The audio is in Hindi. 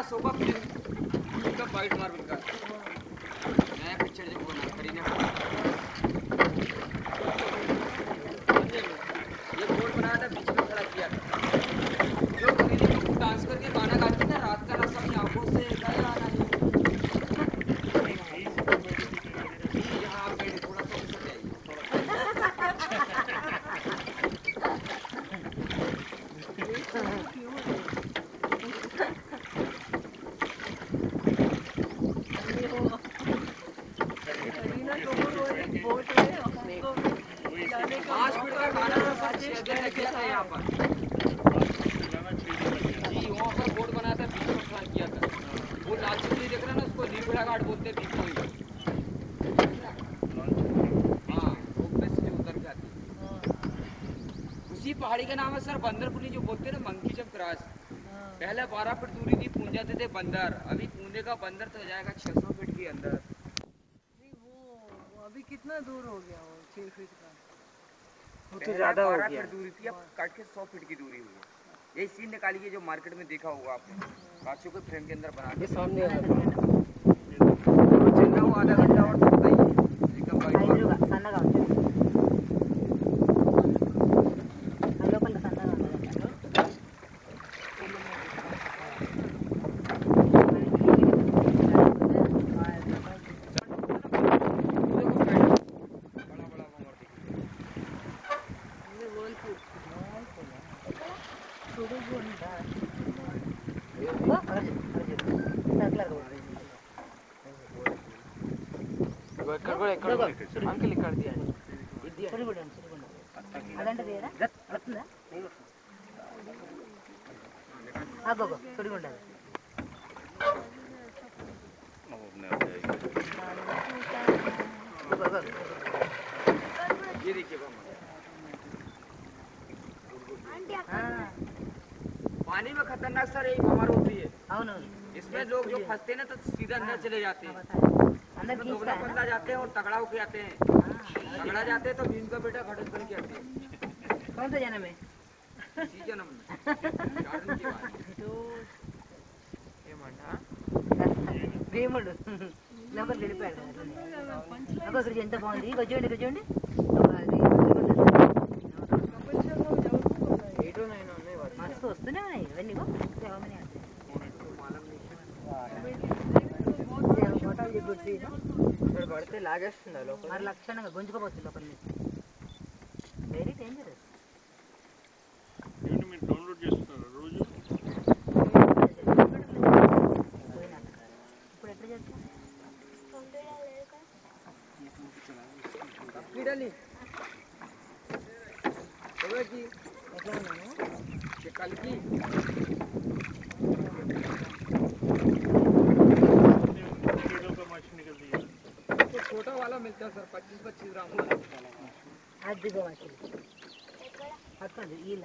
सोफा का वाइट मार्बल का नया पिक्चर जो बना करीना ये बोर्ड बनाया था, बीच में खड़ा किया था। जो करीना कपूर डांस करके गाना गाती ना, रात का रास्ता अपनी आंखों से गया ना यहाँ आप बैठे थोड़ा सा ऊपर जाइए। यहाँ पर जी वहाँ पर बोर्ड बनाया था, बीच में खड़ा किया था। वो लाल चुनरी देख रहा ना, उसको लीबड़ा घाट बोलते हैं, दीपों ही। हाँ रोप से जो उतर के आती है उसी पहाड़ी का नाम है सर बंदरपुली, जो बोलते हैं ना मंकी जब क्रॉस। पहले 12 फीट दूरी थी, पूंज जाते थे बंदर। अभी पूंजे का बंदर तो हो जाएगा 600 फीट के अंदर। नहीं वो अभी कितना दूर हो गया वो 6 फीट का? वो तो ज्यादा हो गया। दूरी थी, अब काट के 100 फीट की दूरी हुई है। यही सीन निकालिए जो मार्केट में देखा होगा आपने, कांचों के फ्रेम के अंदर बना के सामने वो आधा घंटा और तकता ही है। అంకుల్ ఇక్కడ ये देखिए पानी में खतरनाक सर यही भंवर होती है। इसमें लोग जो फंसते हैं ना तो सीधा अंदर चले जाते हैं, दुबला पतला जाते हैं और तगड़ा होके आते हैं। तगड़ा जाते हैं तो भीम का बेटा घटक बन के आते हैं। कौन सा जन्म है? इसी जन्म में భీముడు లోపలికి వెళ్ళిపోయాడు. ఇక్కడ ఎంత బాగుంది, కూర్చోండి కూర్చోండి. మస్తు వస్తూనే ఉన్నాయి ఇవన్నీ పడితే లాగేస్తుంది మరి లక్షణంగా గుంజుకోపోతుంది లోపల నుంచి. Very dangerous. మీరు డౌన్లోడ్ చేస్తున్నారు రోజు? ఇప్పుడు ఎట్లా చేస్తాం? ఎట్లా ఉన్నాను कल की तो छोटा वाला मिलता है सर 25-25 ग्राम वाला। అది మछली